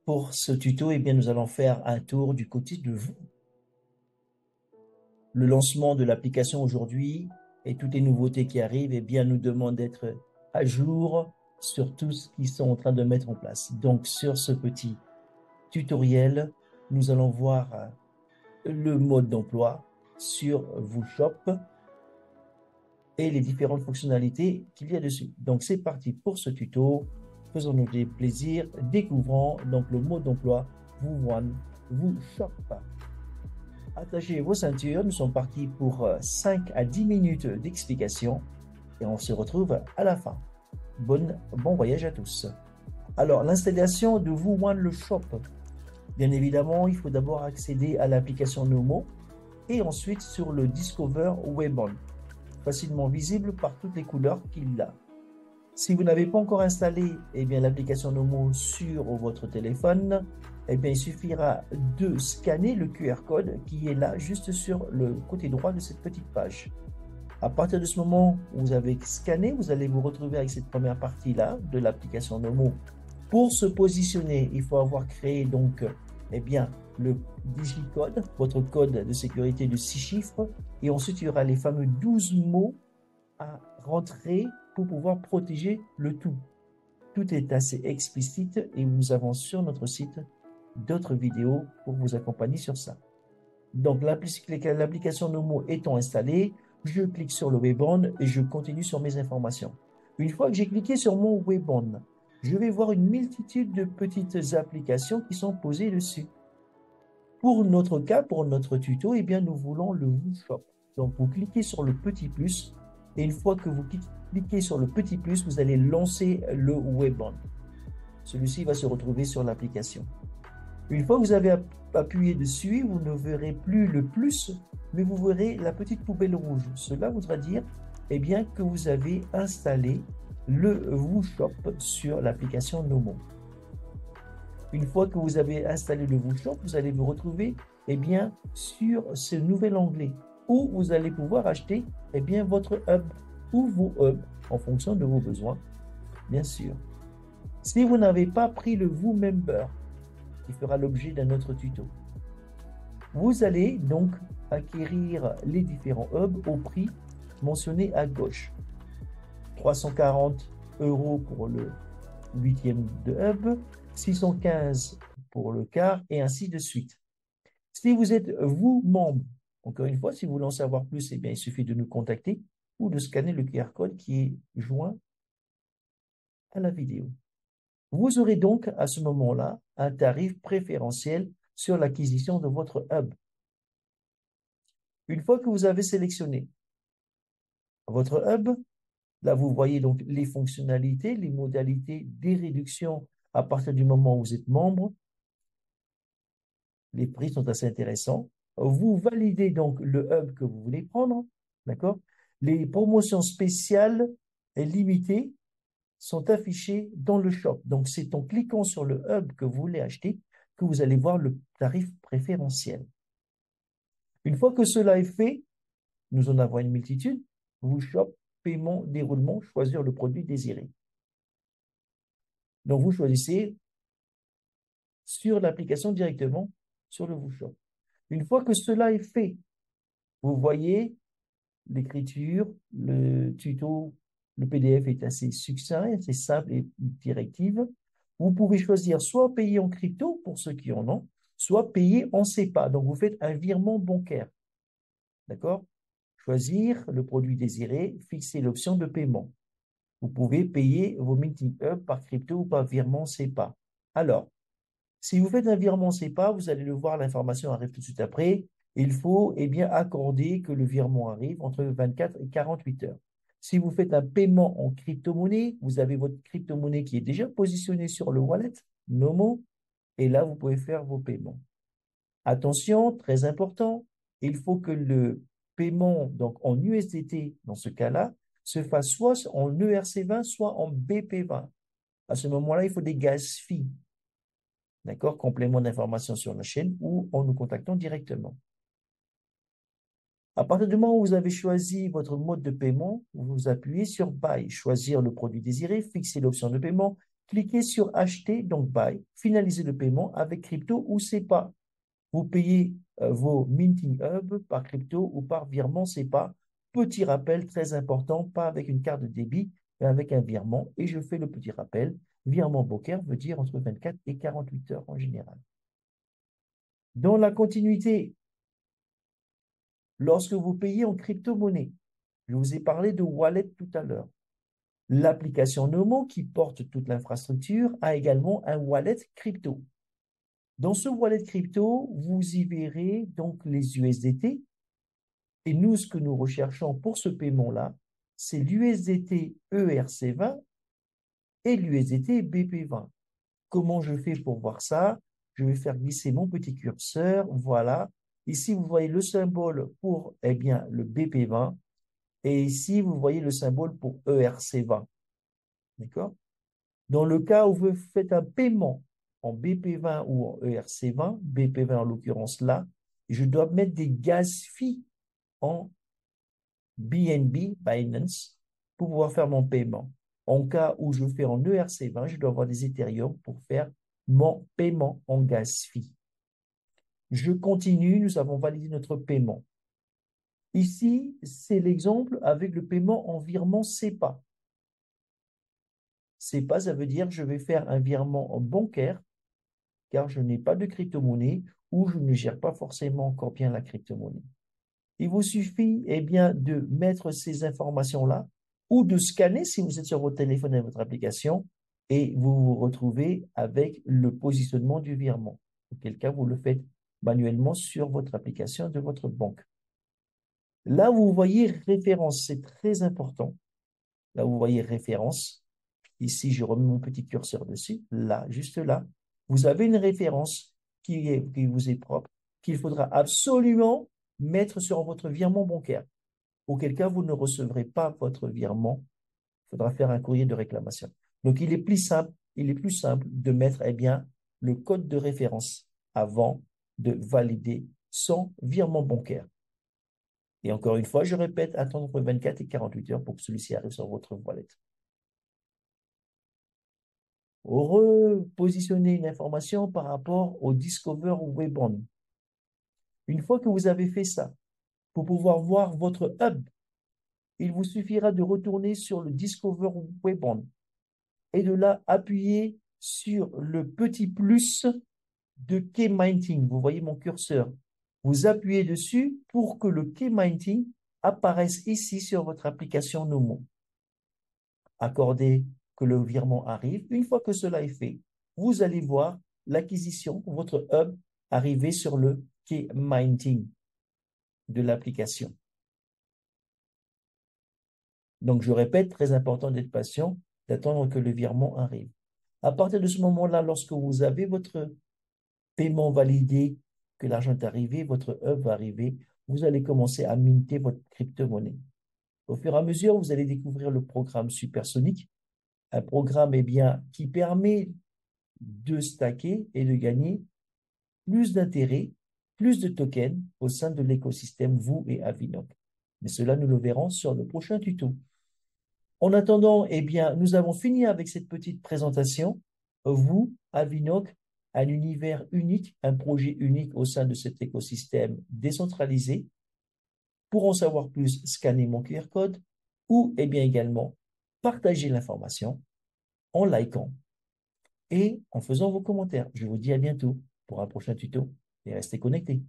Pour ce tuto, eh bien, nous allons faire un tour du côté de vous. Le lancement de l'application aujourd'hui et toutes les nouveautés qui arrivent, eh bien, nous demandent d'être à jour sur tout ce qu'ils sont en train de mettre en place. Donc, sur ce petit tutoriel, nous allons voir le mode d'emploi sur VooShop et les différentes fonctionnalités qu'il y a dessus. Donc, c'est parti pour ce tuto. Faisons-nous des plaisirs, découvrons donc le mode d'emploi VooShop. Attachez vos ceintures, nous sommes partis pour 5 à 10 minutes d'explication et on se retrouve à la fin. Bon voyage à tous. Alors, l'installation de le Shop. Bien évidemment, il faut d'abord accéder à l'application Nomo et ensuite sur le Discover Webon, facilement visible par toutes les couleurs qu'il a. Si vous n'avez pas encore installé l'application Nomo sur votre téléphone, il suffira de scanner le QR code qui est là juste sur le côté droit de cette petite page. À partir de ce moment où vous avez scanné, vous allez vous retrouver avec cette première partie-là de l'application Nomo. Pour se positionner, il faut avoir créé donc le digicode, votre code de sécurité de 6 chiffres, et ensuite il y aura les fameux 12 mots à rentrer pour pouvoir protéger le tout. Tout est assez explicite et nous avons sur notre site d'autres vidéos pour vous accompagner sur ça. Donc, l'application Nomo étant installée, je clique sur le Webon et je continue sur mes informations. Une fois que j'ai cliqué sur mon Webon, je vais voir une multitude de petites applications qui sont posées dessus. Pour notre cas, pour notre tuto, nous voulons le VooShop. Donc, vous cliquez sur le petit plus et une fois que vous cliquez sur le petit plus, vous allez lancer le Webon. Celui-ci va se retrouver sur l'application. Une fois que vous avez appuyé dessus, vous ne verrez plus le plus, mais vous verrez la petite poubelle rouge. Cela voudra dire que vous avez installé le VooShop sur l'application Nomo. Une fois que vous avez installé le VooShop, vous allez vous retrouver sur ce nouvel onglet où vous allez pouvoir acheter votre hub ou vos hubs en fonction de vos besoins, bien sûr. Si vous n'avez pas pris le VooMember, qui fera l'objet d'un autre tuto, vous allez donc acquérir les différents hubs au prix mentionné à gauche. 340 € pour le 8e de hub, 615 pour le quart et ainsi de suite. Si vous êtes vous membre, encore une fois, si vous voulez en savoir plus, il suffit de nous contacter ou de scanner le QR code qui est joint à la vidéo. Vous aurez donc à ce moment-là un tarif préférentiel sur l'acquisition de votre hub. Une fois que vous avez sélectionné votre hub, là vous voyez donc les fonctionnalités, les modalités des réductions à partir du moment où vous êtes membre. Les prix sont assez intéressants. Vous validez donc le hub que vous voulez prendre, d'accord? Les promotions spéciales et limitées sont affichées dans le shop. Donc, c'est en cliquant sur le hub que vous voulez acheter que vous allez voir le tarif préférentiel. Une fois que cela est fait, nous en avons une multitude. VooShop, paiement, déroulement, choisir le produit désiré. Donc, vous choisissez sur l'application directement sur le VooShop. Une fois que cela est fait, vous voyez l'écriture, le tuto, le PDF est assez succinct, c'est simple et directive. Vous pouvez choisir soit payer en crypto pour ceux qui en ont, soit payer en SEPA. Donc, vous faites un virement bancaire. D'accord? Choisir le produit désiré, fixer l'option de paiement. Vous pouvez payer vos meeting hub par crypto ou par virement SEPA. Alors, si vous faites un virement SEPA, vous allez le voir, l'information arrive tout de suite après. Il faut accorder que le virement arrive entre 24 et 48 heures. Si vous faites un paiement en crypto-monnaie, vous avez votre crypto-monnaie qui est déjà positionnée sur le wallet, Nomo, et là, vous pouvez faire vos paiements. Attention, très important, il faut que le paiement donc en USDT, dans ce cas-là, se fasse soit en ERC20, soit en BP20. À ce moment-là, il faut des gas fees. D'accord? Complément d'information sur la chaîne ou en nous contactant directement. À partir du moment où vous avez choisi votre mode de paiement, vous appuyez sur Buy, choisir le produit désiré, fixer l'option de paiement, cliquez sur acheter, donc buy, finaliser le paiement avec crypto ou SEPA. Vous payez vos Minting Hub par crypto ou par virement SEPA. Petit rappel très important, pas avec une carte de débit, mais avec un virement. Et je fais le petit rappel. Virement bancaire veut dire entre 24 et 48 heures en général. Dans la continuité, lorsque vous payez en crypto-monnaie, je vous ai parlé de wallet tout à l'heure. L'application Nomo, qui porte toute l'infrastructure, a également un wallet crypto. Dans ce wallet crypto, vous y verrez donc les USDT. Et nous, ce que nous recherchons pour ce paiement-là, c'est l'USDT ERC20 et l'USDT BP20. Comment je fais pour voir ça? Je vais faire glisser mon petit curseur. Voilà. Ici, vous voyez le symbole pour bien, le BP20. Et ici, vous voyez le symbole pour ERC20. D'accord? Dans le cas où vous faites un paiement en BP20 ou en ERC20, BP20 en l'occurrence là, je dois mettre des gas fees en BNB, Binance, pour pouvoir faire mon paiement. En cas où je fais en ERC20, je dois avoir des Ethereum pour faire mon paiement en gas fee. Je continue, nous avons validé notre paiement. Ici, c'est l'exemple avec le paiement en virement SEPA. SEPA, ça veut dire que je vais faire un virement bancaire car je n'ai pas de crypto-monnaie ou je ne gère pas forcément encore bien la crypto-monnaie. Il vous suffit bien, de mettre ces informations-là ou de scanner si vous êtes sur votre téléphone et votre application et vous vous retrouvez avec le positionnement du virement. Auquel cas, vous le faites manuellement sur votre application de votre banque. Là, vous voyez référence, c'est très important. Là, vous voyez référence. Ici, je remets mon petit curseur dessus. Là, juste là, vous avez une référence qui vous est propre, qu'il faudra absolument mettre sur votre virement bancaire. Auquel cas, vous ne recevrez pas votre virement. Il faudra faire un courrier de réclamation. Donc, il est plus simple de mettre bien, le code de référence avant de valider son virement bancaire. Et encore une fois, je répète, attendre entre 24 et 48 heures pour que celui-ci arrive sur votre wallet. Repositionner une information par rapport au Discover Webon. Une fois que vous avez fait ça, pour pouvoir voir votre hub, il vous suffira de retourner sur le Discover Webon et de là appuyer sur le petit plus de Key-Minting. Vous voyez mon curseur. Vous appuyez dessus pour que le Key-Minting apparaisse ici sur votre application Nomo. Accordez que le virement arrive. Une fois que cela est fait, vous allez voir l'acquisition, votre hub, arriver sur le Key-Minting de l'application. Donc, je répète, très important d'être patient, d'attendre que le virement arrive. À partir de ce moment-là, lorsque vous avez votre paiement validé, que l'argent est arrivé, votre hub va arriver, vous allez commencer à minter votre crypto-monnaie. Au fur et à mesure, vous allez découvrir le programme Supersonic, un programme qui permet de stacker et de gagner plus d'intérêts, plus de tokens au sein de l'écosystème, vous et Avinoc. Mais cela, nous le verrons sur le prochain tuto. En attendant, nous avons fini avec cette petite présentation. Vous, Avinoc, un univers unique, un projet unique au sein de cet écosystème décentralisé. Pour en savoir plus, scannez mon QR code ou également partagez l'information en likant et en faisant vos commentaires. Je vous dis à bientôt pour un prochain tuto et restez connectés.